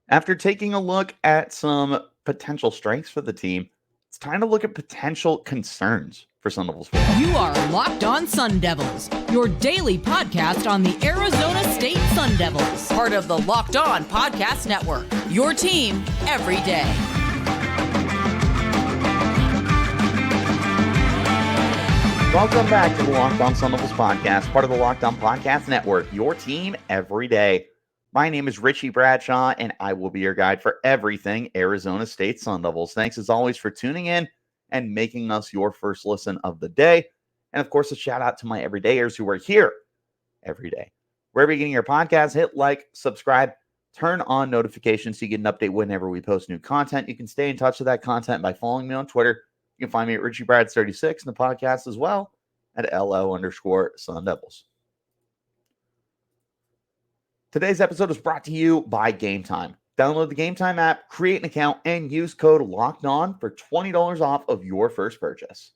After taking a look at some potential strengths for the team, it's time to look at potential concerns for Sun Devils football. You are Locked On Sun Devils, your daily podcast on the Arizona State Sun Devils, part of the Locked On Podcast Network, your team every day. Welcome back to the Locked On Sun Devils podcast, part of the Locked On Podcast Network, your team every day. My name is Richie Bradshaw, and I will be your guide for everything Arizona State Sun Devils. Thanks as always for tuning in and making us your first listen of the day. And of course, a shout out to my everydayers who are here every day. Wherever you're getting your podcast, hit like, subscribe, turn on notifications so you get an update whenever we post new content. You can stay in touch with that content by following me on Twitter. You can find me at RichieBrads36 and the podcast as well at LO_Sun Devils. Today's episode is brought to you by Game Time. Download the Game Time app, create an account, and use code LOCKEDON for $20 off of your first purchase.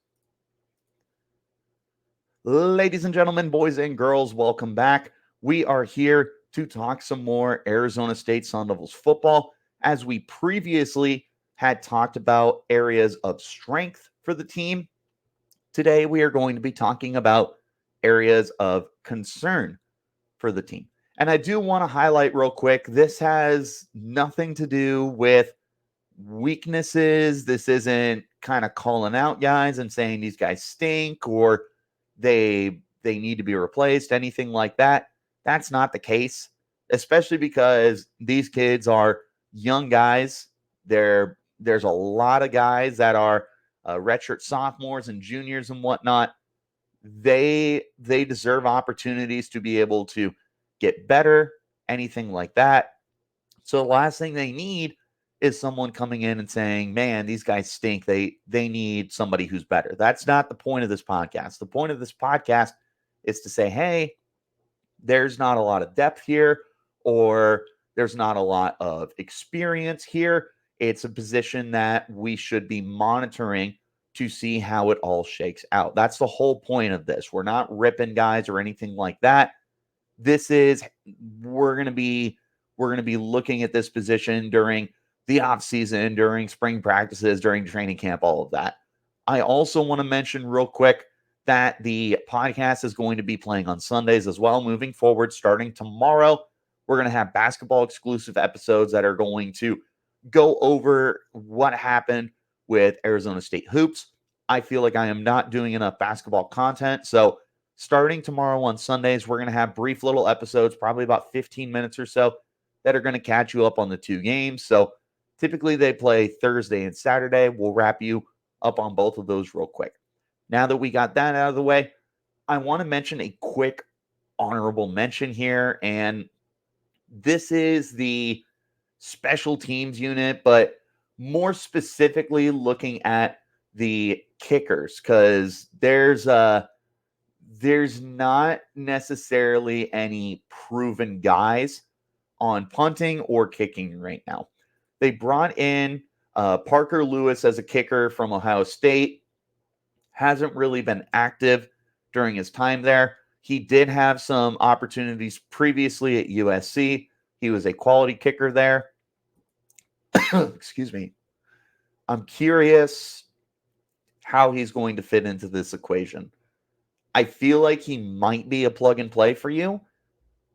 Ladies and gentlemen, boys and girls, welcome back. We are here to talk some more Arizona State Sun Devils football. As we previously had talked about areas of strength for the team, today we are going to be talking about areas of concern for the team. And I do want to highlight real quick, this has nothing to do with weaknesses. This isn't kind of calling out guys and saying these guys stink or they need to be replaced, anything like that. That's not the case, especially because these kids are young guys. There's a lot of guys that are redshirt sophomores and juniors and whatnot. They deserve opportunities to be able to get better, anything like that. So the last thing they need is someone coming in and saying, man, these guys stink. They need somebody who's better. That's not the point of this podcast. The point of this podcast is to say, hey, there's not a lot of depth here, or there's not a lot of experience here. It's a position that we should be monitoring to see how it all shakes out. That's the whole point of this. We're not ripping guys or anything like that. We're going to be looking at this position during the offseason, during spring practices, during training camp, all of that. I also want to mention real quick that the podcast is going to be playing on Sundays as well moving forward. Starting tomorrow, we're going to have basketball exclusive episodes that are going to go over what happened with Arizona State hoops. I feel like I am not doing enough basketball content, so starting tomorrow on Sundays, we're going to have brief little episodes, probably about 15 minutes or so, that are going to catch you up on the two games. So typically they play Thursday and Saturday. We'll wrap you up on both of those real quick. Now that we got that out of the way, I want to mention a quick honorable mention here. And this is the special teams unit, but more specifically looking at the kickers, because there's not necessarily any proven guys on punting or kicking right now. They brought in Parker Lewis as a kicker from Ohio State. Hasn't really been active during his time there. He did have some opportunities previously at USC. He was a quality kicker there. Excuse me. I'm curious how he's going to fit into this equation. I feel like he might be a plug and play for you,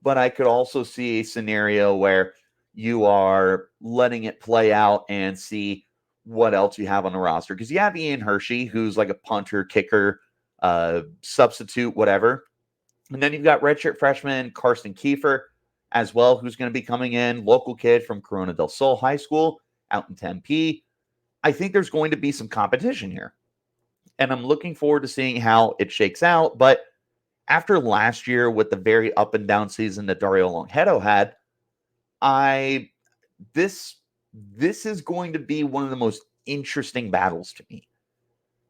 but I could also see a scenario where you are letting it play out and see what else you have on the roster. Because you have Ian Hershey, who's like a punter, kicker, substitute, whatever. And then you've got redshirt freshman Karsten Kiefer as well, who's going to be coming in, local kid from Corona del Sol High School out in Tempe. I think there's going to be some competition here. And I'm looking forward to seeing how it shakes out. But after last year with the very up and down season that Dario Longhetto had, this is going to be one of the most interesting battles to me,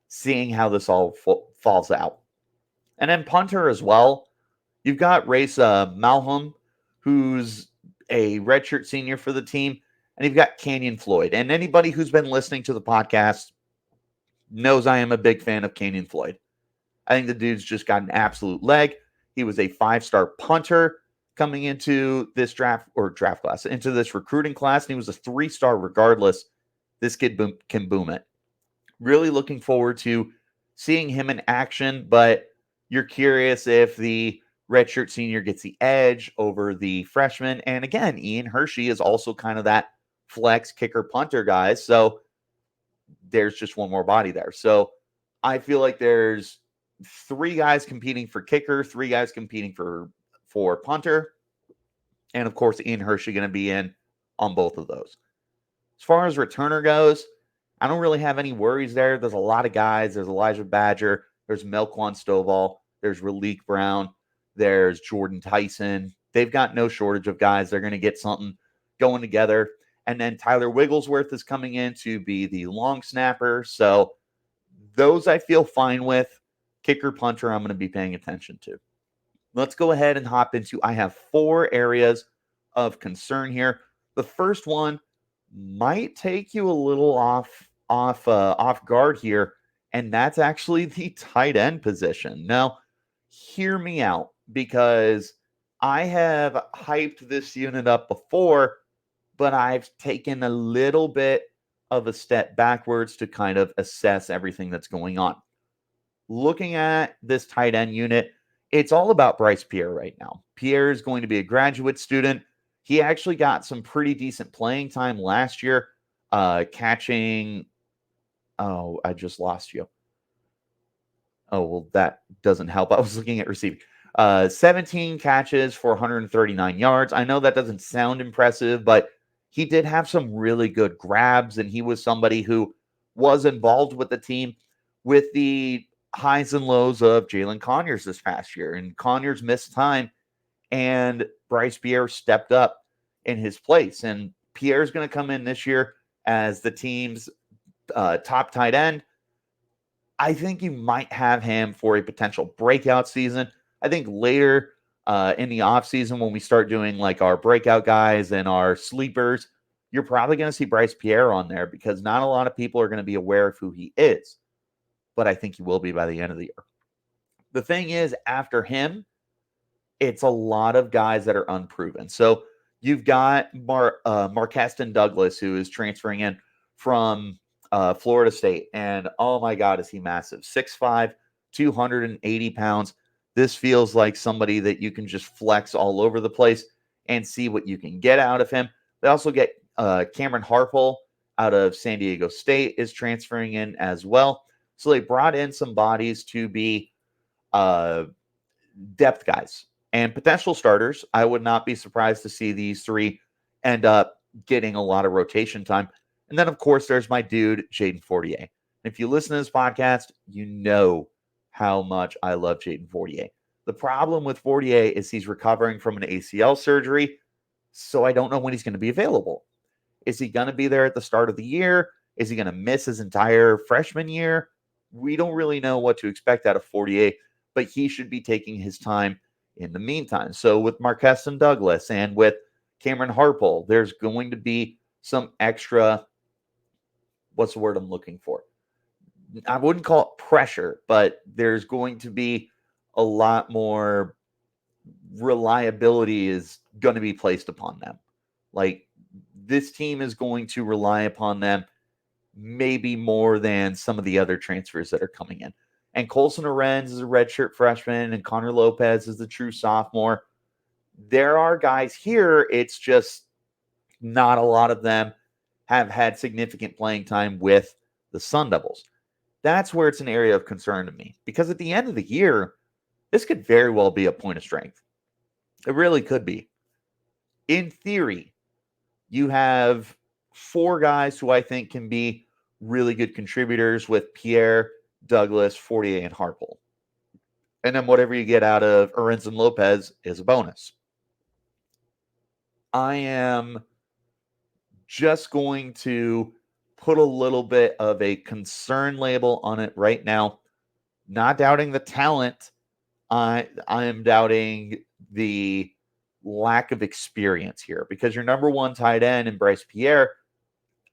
seeing how this all falls out. And then punter as well, you've got Raisa Malham, who's a redshirt senior for the team, and you've got Canyon Floyd. And anybody who's been listening to the podcast knows I am a big fan of Canyon Floyd. I think the dude's just got an absolute leg. He was a 5-star punter coming into this draft class, into this recruiting class, and he was a 3-star regardless. This kid can boom it. Really looking forward to seeing him in action, but you're curious if the redshirt senior gets the edge over the freshman. And again, Ian Hershey is also kind of that flex kicker punter guy. So there's just one more body there. So I feel like there's 3 guys competing for kicker, 3 guys competing for punter. And of course, Ian Hershey going to be in on both of those. As far as returner goes, I don't really have any worries there. There's a lot of guys. There's Elijah Badger. There's Melquan Stovall. There's Raleek Brown. There's Jordan Tyson. They've got no shortage of guys. They're going to get something going together. And then Tyler Wigglesworth is coming in to be the long snapper. So those I feel fine with. Kicker, punter, I'm going to be paying attention to. Let's go ahead and hop into, I have 4 areas of concern here. The first one might take you a little off guard here, and that's actually the tight end position. Now, hear me out, because I have hyped this unit up before, but I've taken a little bit of a step backwards to kind of assess everything that's going on. Looking at this tight end unit, it's all about Bryce Pierre right now. Pierre is going to be a graduate student. He actually got some pretty decent playing time last year, catching. Oh, I just lost you. Oh, well, that doesn't help. I was looking at receiving. 17 catches for 139 yards. I know that doesn't sound impressive, but he did have some really good grabs, and he was somebody who was involved with the team with the highs and lows of Jalen Conyers this past year. And Conyers missed time, and Bryce Pierre stepped up in his place. And Pierre's going to come in this year as the team's top tight end. I think you might have him for a potential breakout season. I think later in the offseason, when we start doing like our breakout guys and our sleepers, you're probably going to see Bryce Pierre on there, because not a lot of people are going to be aware of who he is. But I think he will be by the end of the year. The thing is, after him, it's a lot of guys that are unproven. So you've got Marqueston Douglas, who is transferring in from Florida State. And oh my God, is he massive. 6'5", 280 pounds. This feels like somebody that you can just flex all over the place and see what you can get out of him. They also get Cameron Harpole out of San Diego State is transferring in as well. So they brought in some bodies to be depth guys and potential starters. I would not be surprised to see these 3 end up getting a lot of rotation time. And then, of course, there's my dude, Jaden Fortier. If you listen to this podcast, you know how much I love Jaden Fortier. The problem with Fortier is he's recovering from an ACL surgery, so I don't know when he's going to be available. Is he going to be there at the start of the year? Is he going to miss his entire freshman year? We don't really know what to expect out of Fortier, but he should be taking his time in the meantime. So with Marqueston Douglas and with Cameron Harpole, there's going to be some extra, what's the word I'm looking for? I wouldn't call it pressure, but there's going to be a lot more reliability is going to be placed upon them. Like, this team is going to rely upon them maybe more than some of the other transfers that are coming in. And Colson Arenz is a redshirt freshman, and Connor Lopez is the true sophomore. There are guys here. It's just not a lot of them have had significant playing time with the Sun Devils. That's where it's an area of concern to me, because at the end of the year, this could very well be a point of strength. It really could be. In theory, you have 4 guys who I think can be really good contributors with Pierre, Douglas, Fortier, and Harpole. And then whatever you get out of Arenz and Lopez is a bonus. I am just going to put a little bit of a concern label on it right now. Not doubting the talent. I am doubting the lack of experience here, because your number 1 tight end in Bryce Pierre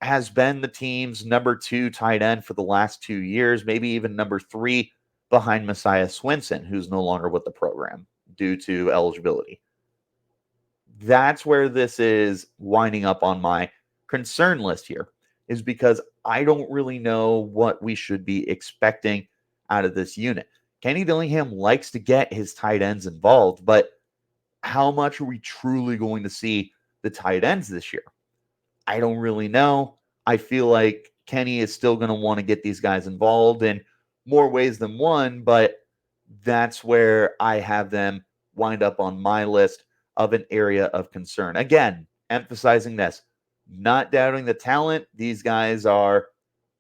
has been the team's number 2 tight end for the last 2 years, maybe even number 3 behind Messiah Swinson, who's no longer with the program due to eligibility. That's where this is winding up on my concern list here, is because I don't really know what we should be expecting out of this unit. Kenny Dillingham likes to get his tight ends involved, but how much are we truly going to see the tight ends this year? I don't really know. I feel like Kenny is still going to want to get these guys involved in more ways than one, but that's where I have them wind up on my list of an area of concern. Again, emphasizing this, not doubting the talent. These guys are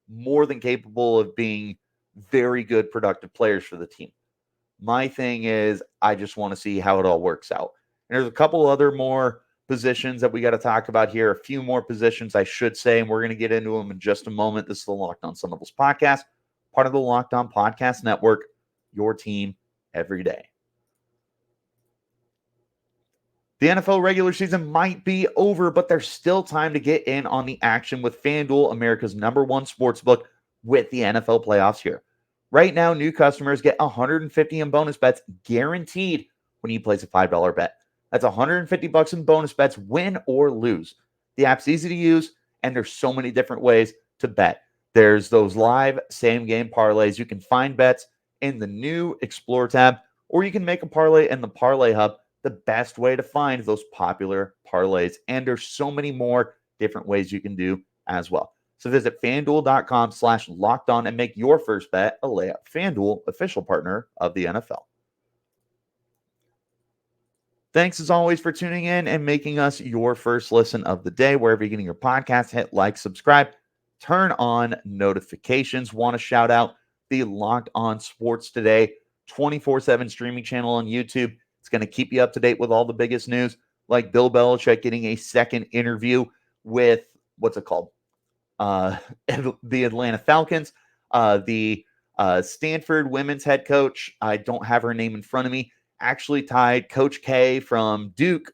more than capable of being very good, productive players for the team. My thing is, I just want to see how it all works out. And there's a couple other more positions that we got to talk about here. A few more positions, I should say, and we're going to get into them in just a moment. This is the Locked On Sun Devils podcast, part of the Locked On Podcast Network, your team every day. The NFL regular season might be over, but there's still time to get in on the action with FanDuel, America's #1 sportsbook, with the NFL playoffs here. Right now, new customers get $150 in bonus bets guaranteed when you place a $5 bet. That's $150 in bonus bets, win or lose. The app's easy to use, and there's so many different ways to bet. There's those live same-game parlays. You can find bets in the new Explore tab, or you can make a parlay in the Parlay Hub, the best way to find those popular parlays. And there's so many more different ways you can do as well. So visit FanDuel.com/lockedon and make your first bet a layup. FanDuel, official partner of the NFL. Thanks as always for tuning in and making us your first listen of the day. Wherever you're getting your podcast, hit like, subscribe, turn on notifications. Want to shout out the Locked On Sports Today 24/7 streaming channel on YouTube. It's going to keep you up to date with all the biggest news, like Bill Belichick getting a second interview with, what's it called? The Atlanta Falcons, the Stanford women's head coach. I don't have her name in front of me. Actually tied Coach K from Duke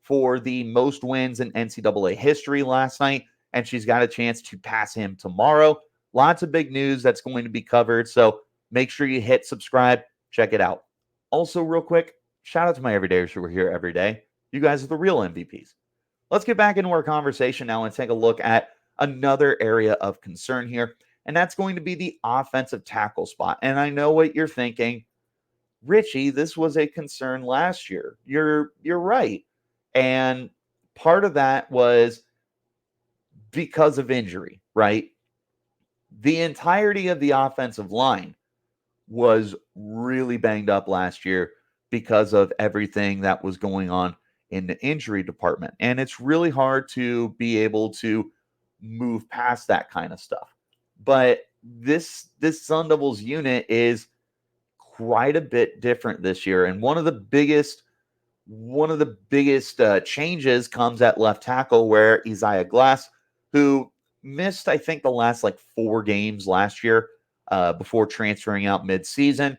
for the most wins in NCAA history last night, and she's got a chance to pass him tomorrow. Lots of big news that's going to be covered, so make sure you hit subscribe. Check it out. Also, real quick, shout out to my everydayers who are here every day. You guys are the real MVPs. Let's get back into our conversation now and take a look at another area of concern here, and that's going to be the offensive tackle spot. And I know what you're thinking, Richie, this was a concern last year. You're right. And part of that was because of injury, right? The entirety of the offensive line was really banged up last year because of everything that was going on in the injury department. And it's really hard to be able to move past that kind of stuff. But this Sun Devils unit is quite a bit different this year. And one of the biggest changes comes at left tackle, where Isaiah Glass, who missed, I think, the last 4 games last year before transferring out midseason,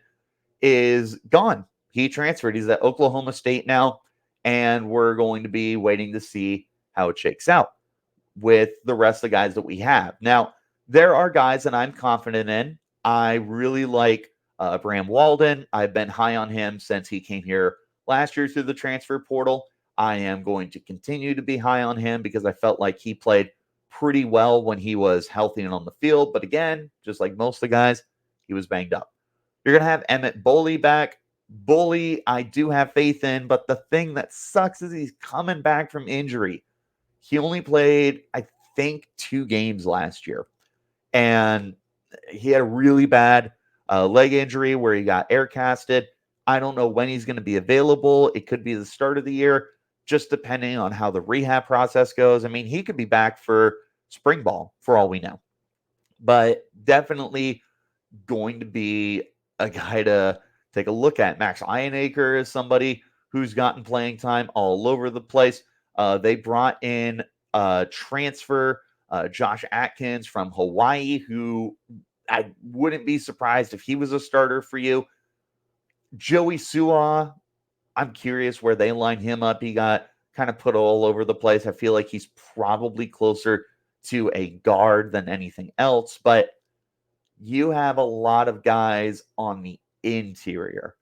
is gone. He transferred. He's at Oklahoma State now, and we're going to be waiting to see how it shakes out with the rest of the guys that we have. Now, there are guys that I'm confident in. I really like Bram Walden. I've been high on him since he came here last year through the transfer portal. I am going to continue to be high on him because I felt like he played pretty well when he was healthy and on the field. But again, just like most of the guys, he was banged up. You're going to have Emmett Boley back. Boley, I do have faith in, but the thing that sucks is he's coming back from injury. He only played, I think, 2 games last year. And he had a really bad leg injury where he got air casted. I don't know when he's going to be available. It could be the start of the year, just depending on how the rehab process goes. I mean, he could be back for spring ball for all we know. But definitely going to be a guy to take a look at. Max Ironacre is somebody who's gotten playing time all over the place. They brought in transfer Josh Atkins from Hawaii, who I wouldn't be surprised if he was a starter for you. Joey Sua, I'm curious where they line him up. He got kind of put all over the place. I feel like he's probably closer to a guard than anything else, but you have a lot of guys on the interior.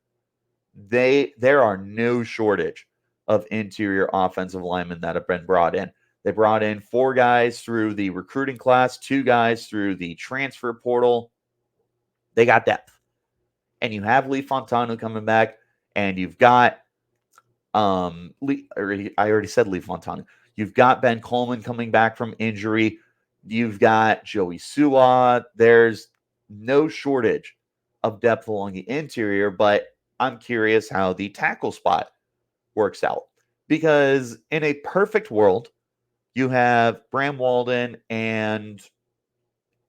There are no shortage of interior offensive linemen that have been brought in. They brought in 4 guys through the recruiting class, 2 guys through the transfer portal. They got depth. And you have Lee Fontano coming back, and you've got I already said Lee Fontana. You've got Ben Coleman coming back from injury. You've got Joey Su'a. There's no shortage of depth along the interior, but I'm curious how the tackle spot works out. Because in a perfect world, you have Bram Walden and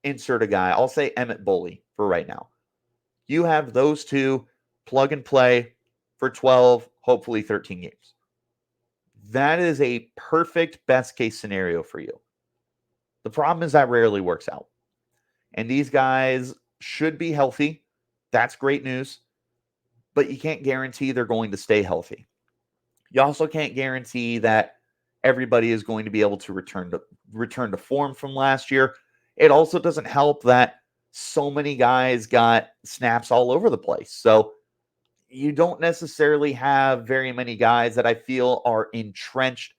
insert a guy. I'll say Emmett Bully for right now. You have those two plug and play for 12, hopefully 13 games. That is a perfect best case scenario for you. The problem is that rarely works out. And these guys should be healthy. That's great news. But you can't guarantee they're going to stay healthy. You also can't guarantee that everybody is going to be able to return to form from last year. It also doesn't help that so many guys got snaps all over the place. So you don't necessarily have very many guys that I feel are entrenched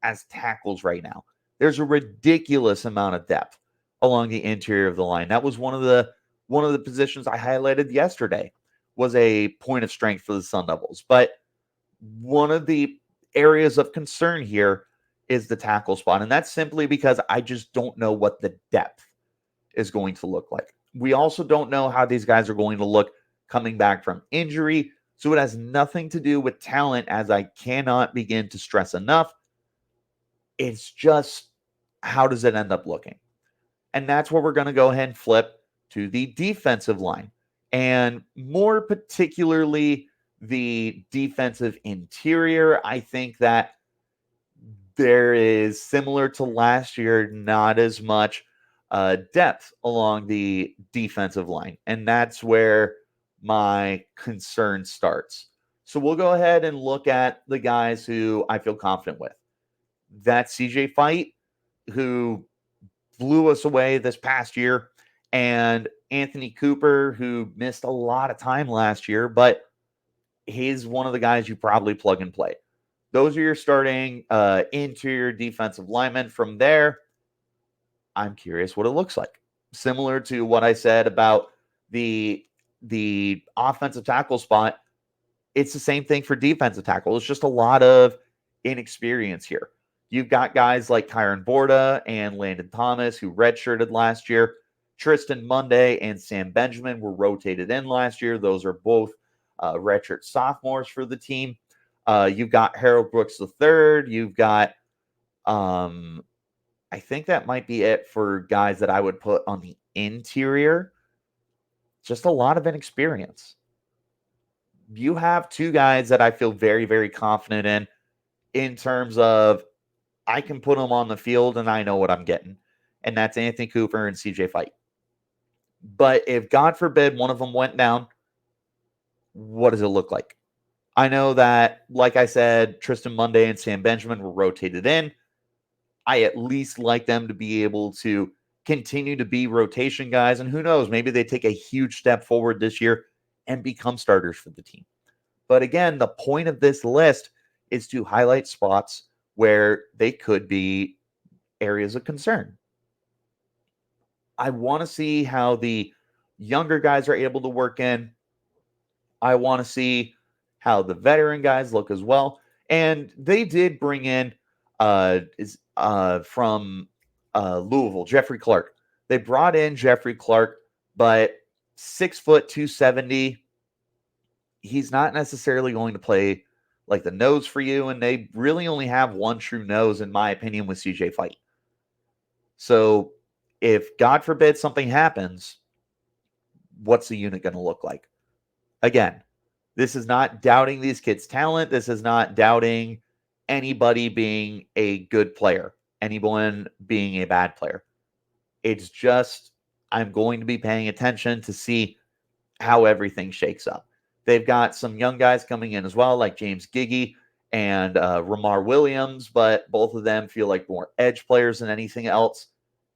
as tackles right now. There's a ridiculous amount of depth along the interior of the line. That was one of the positions I highlighted yesterday was a point of strength for the Sun Devils. But one of the areas of concern here is the tackle spot. And that's simply because I just don't know what the depth is going to look like. We also don't know how these guys are going to look coming back from injury. So it has nothing to do with talent, as I cannot begin to stress enough. It's just, how does it end up looking? And that's where we're going to go ahead and flip to the defensive line. And more particularly, the defensive interior. I think that there is, similar to last year, not as much depth along the defensive line. And that's where my concern starts. So we'll go ahead and look at the guys who I feel confident with. That's CJ Fight, who blew us away this past year, and Anthony Cooper, who missed a lot of time last year, but he's one of the guys you probably plug and play. Those are your starting interior defensive linemen. From there, I'm curious what it looks like. Similar to what I said about the offensive tackle spot, it's the same thing for defensive tackle. It's just a lot of inexperience here. You've got guys like Kyron Borda and Landon Thomas, who redshirted last year. Tristan Monday and Sam Benjamin were rotated in last year. Those are both redshirt sophomores for the team. You've got Harold Brooks III. You've got, I think that might be it for guys that I would put on the interior. Just a lot of inexperience. You have 2 guys that I feel very, very confident in terms of I can put them on the field and I know what I'm getting. And that's Anthony Cooper and CJ Fight. But if, God forbid, one of them went down, what does it look like? I know that, like I said, Tristan Monday and Sam Benjamin were rotated in. I at least like them to be able to continue to be rotation guys. And who knows, maybe they take a huge step forward this year and become starters for the team. But again, the point of this list is to highlight spots where they could be areas of concern. I want to see how the younger guys are able to work in. I want to see how the veteran guys look as well. And they did bring in from Louisville, Jeffrey Clark. They brought in Jeffrey Clark, but 6 foot 270. He's not necessarily going to play like the nose for you, and they really only have one true nose, in my opinion, with CJ Fight. So if, God forbid, something happens, what's the unit going to look like? Again, this is not doubting these kids' talent. This is not doubting anybody being a good player, anyone being a bad player. It's just, I'm going to be paying attention to see how everything shakes up. They've got some young guys coming in as well, like James Giggy and Ramar Williams, but both of them feel like more edge players than anything else.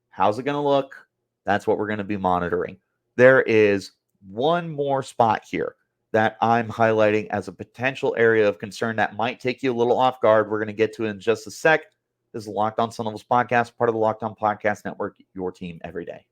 How's it going to look? That's what we're going to be monitoring. There is one more spot here that I'm highlighting as a potential area of concern that might take you a little off guard. We're going to get to it in just a sec. This is the Locked On Sun Devils podcast, part of the Locked On Podcast Network, your team every day.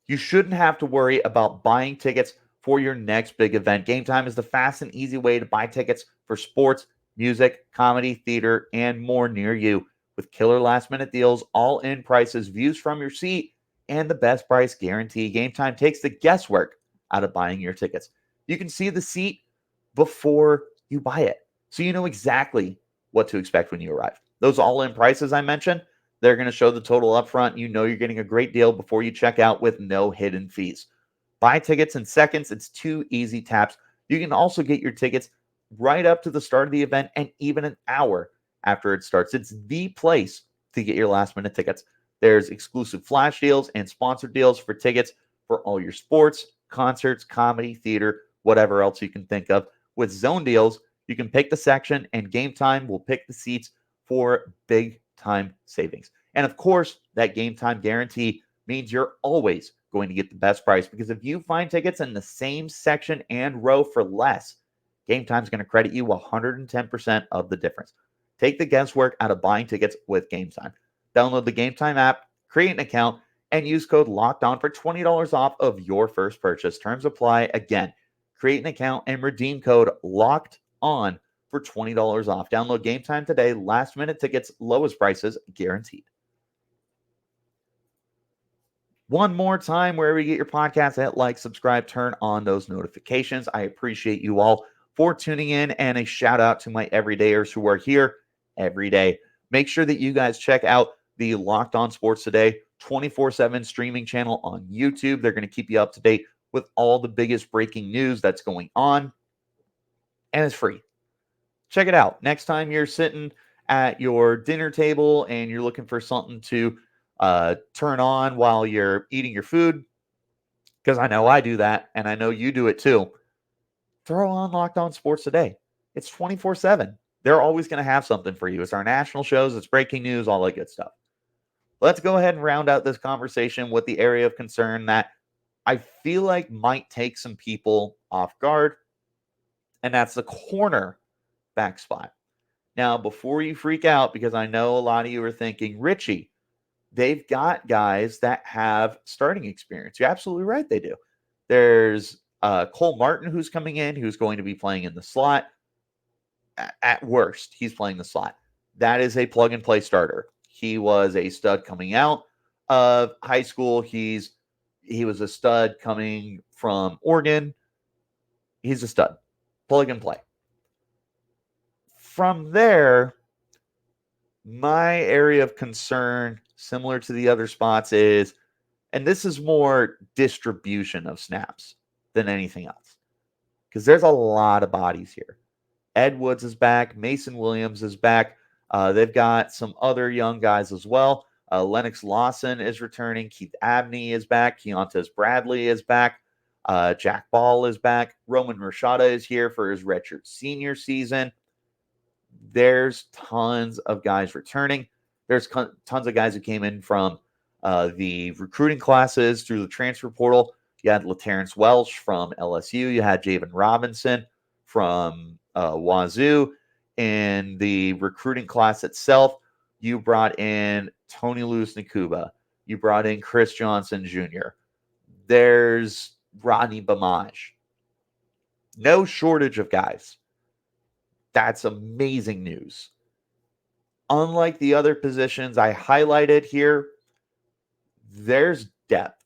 You shouldn't have to worry about buying tickets for your next big event. Game Time is the fast and easy way to buy tickets for sports, music, comedy, theater, and more near you. With killer last-minute deals, all-in prices, views from your seat, and the best price guarantee, Game Time takes the guesswork out of buying your tickets. You can see the seat before you buy it, so you know exactly what to expect when you arrive. Those all-in prices I mentioned, they're going to show the total up front. You know you're getting a great deal before you check out with no hidden fees. Buy tickets in seconds. It's 2 easy taps. You can also get your tickets right up to the start of the event and even an hour after it starts. It's the place to get your last-minute tickets. There's exclusive flash deals and sponsored deals for tickets for all your sports, concerts, comedy, theater, whatever else you can think of. With zone deals, you can pick the section, and Game Time will pick the seats for big time savings. And of course, that Game Time guarantee means you're always going to get the best price, because if you find tickets in the same section and row for less, Game Time is going to credit you 110% of the difference. Take the guesswork out of buying tickets with Game Time. Download the Game Time app, create an account, and use code LOCKEDON for $20 off of your first purchase. Terms apply. Again, create an account and redeem code LOCKEDON for $20 off. Download Game Time today. Last minute tickets, lowest prices guaranteed. One more time, wherever you get your podcast, hit like, subscribe, turn on those notifications. I appreciate you all for tuning in, and a shout out to my everydayers who are here every day. Make sure that you guys check out the Locked On Sports Today 24/7 streaming channel on YouTube. They're going to keep you up to date with all the biggest breaking news that's going on, and it's free. Check it out. Next time you're sitting at your dinner table and you're looking for something to turn on while you're eating your food, because I know I do that, and I know you do it too, throw on Locked On Sports Today. It's 24/7. They're always going to have something for you. It's our national shows, it's breaking news, all that good stuff. Let's go ahead and round out this conversation with the area of concern that I feel like might take some people off guard, and that's the cornerback spot. Now, before you freak out, because I know a lot of you are thinking, Richie, they've got guys that have starting experience. You're absolutely right, they do. There's Cole Martin, who's coming in, who's going to be playing in the slot. At worst, he's playing the slot. That is a plug-and-play starter. He was a stud coming out of high school. He was a stud coming from Oregon. He's a stud. Plug and play. From there, my area of concern, similar to the other spots, is, and this is more distribution of snaps than anything else, because there's a lot of bodies here. Ed Woods is back. Mason Williams is back. They've got some other young guys as well. Lennox Lawson is returning. Keith Abney is back. Keontae Bradley is back. Jack Ball is back. Roman Rashada is here for his redshirt senior season. There's tons of guys returning. There's tons of guys who came in from the recruiting classes through the transfer portal. You had LaTerrence Welsh from LSU. You had Javen Robinson from Wazoo. In the recruiting class itself, you brought in Tony Luce Nakuba. You brought in Chris Johnson Jr. There's Rodney Bamaj. No shortage of guys. That's amazing news. Unlike the other positions I highlighted here, there's depth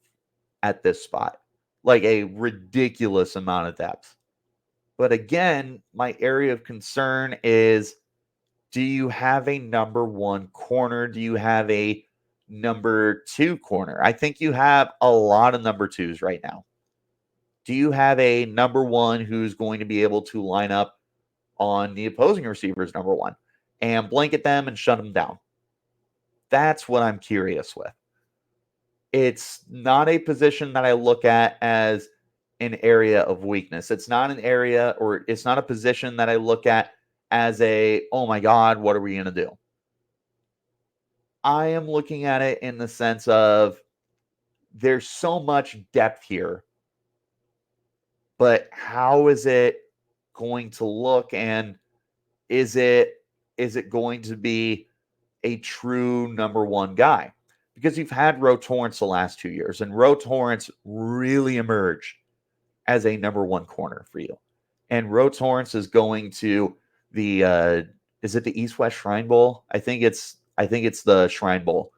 at this spot, like a ridiculous amount of depth. But again, my area of concern is, do you have a number one corner? Do you have a number two corner? I think you have a lot of number twos right now. Do you have a number one who's going to be able to line up on the opposing receivers, number one, and blanket them and shut them down? That's what I'm curious with. It's not a position that I look at as an area of weakness. It's not an area, or it's not a position that I look at as a, oh my God, what are we going to do? I am looking at it in the sense of, there's so much depth here But how is it going to look, and is it going to be a true number one guy? Because you've had Ro Torrance the last 2 years, and Ro Torrance really emerged as a number one corner for you. And Ro Torrance is going to the is it the East West Shrine Bowl? I think it's the Shrine Bowl.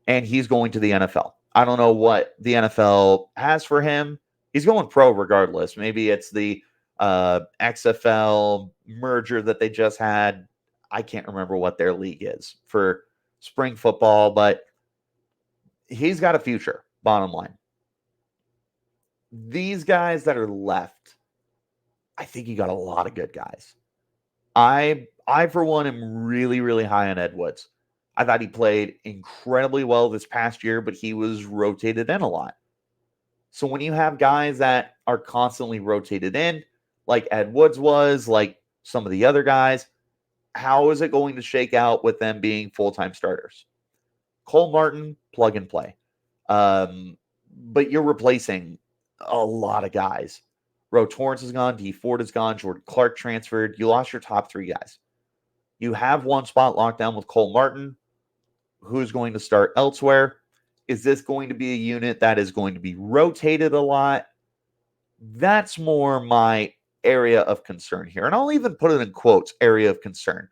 And he's going to the NFL. I don't know what the NFL has for him. He's going pro regardless. Maybe it's the XFL merger that they just had. I can't remember what their league is for spring football, but he's got a future, bottom line. These guys that are left, I think you got a lot of good guys. I for one am really, really high on Ed Woods. I thought he played incredibly well this past year, but he was rotated in a lot. So when you have guys that are constantly rotated in, like Ed Woods was, like some of the other guys, how is it going to shake out with them being full-time starters? Cole Martin, plug and play. But you're replacing a lot of guys. Ro Torrance is gone. D Ford is gone. Jordan Clark transferred. You lost your top three guys. You have one spot locked down with Cole Martin. Who's going to start elsewhere? Is this going to be a unit that is going to be rotated a lot? That's more my area of concern here. And I'll even put it in quotes, area of concern,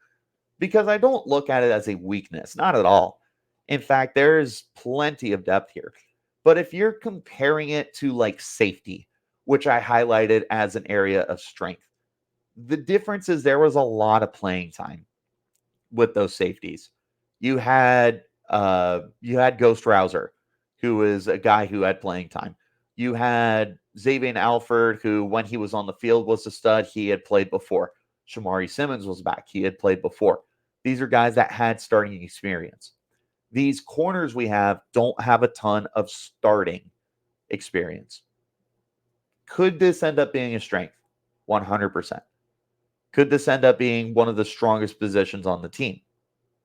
because I don't look at it as a weakness. Not at all. In fact, there's plenty of depth here. But if you're comparing it to like safety, which I highlighted as an area of strength, the difference is there was a lot of playing time with those safeties. You had Ghost Rouser, who is a guy who had playing time. You had Xavier Alford, who when he was on the field was a stud. He had played before. Shamari Simmons was back. He had played before. These are guys that had starting experience. These corners we have don't have a ton of starting experience. Could this end up being a strength? 100%. Could this end up being one of the strongest positions on the team?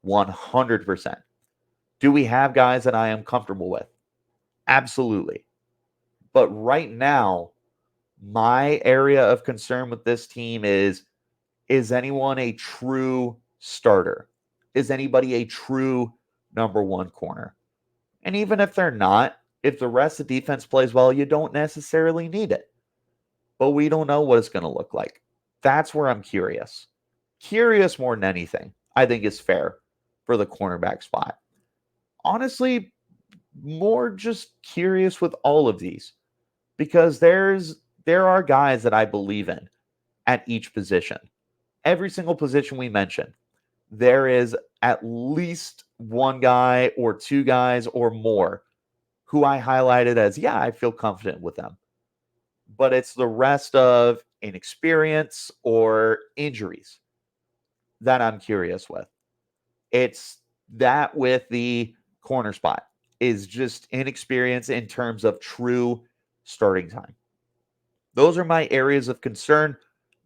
100%. Do we have guys that I am comfortable with? Absolutely. But right now, my area of concern with this team is anyone a true starter? Is anybody a true number one corner? And even if they're not, if the rest of the defense plays well, you don't necessarily need it. But we don't know what it's going to look like. That's where I'm curious. Curious more than anything, I think is fair for the cornerback spot. Honestly, more just curious with all of these, because there are guys that I believe in at each position. Every single position we mention, there is at least one guy or two guys or more who I highlighted as, yeah, I feel confident with them. But it's the rest of inexperience or injuries that I'm curious with. It's that with the corner spot is just inexperience in terms of true starting time. Those are my areas of concern,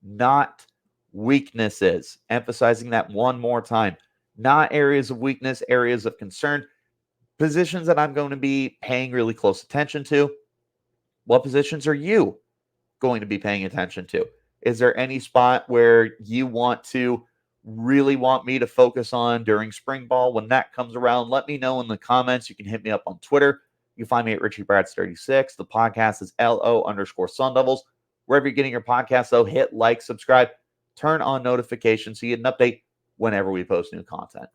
not weaknesses. Emphasizing that one more time. Not areas of weakness, areas of concern. Positions that I'm going to be paying really close attention to. What positions are you going to be paying attention to? Is there any spot where you really want me to focus on during spring ball? When that comes around, let me know in the comments. You can hit me up on Twitter. You can find me at Richie Bradshaw36. The podcast is LO_Sun Devils. Wherever you're getting your podcast, though, hit like, subscribe, turn on notifications so you get an update whenever we post new content.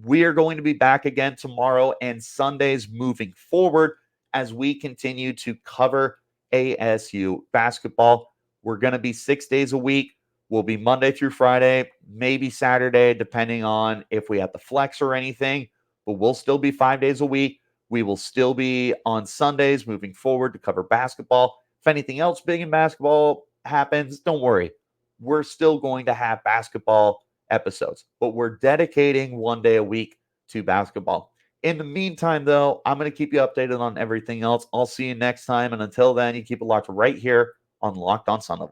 We are going to be back again tomorrow and Sundays moving forward as we continue to cover ASU basketball. We're going to be 6 days a week. We'll be Monday through Friday, maybe Saturday, depending on if we have to flex or anything. But we'll still be 5 days a week. We will still be on Sundays moving forward to cover basketball. If anything else big in basketball happens, don't worry. We're still going to have basketball episodes, but we're dedicating 1 day a week to basketball. In the meantime, though, I'm going to keep you updated on everything else. I'll see you next time. And until then, you keep it locked right here on Locked On Sun Devils.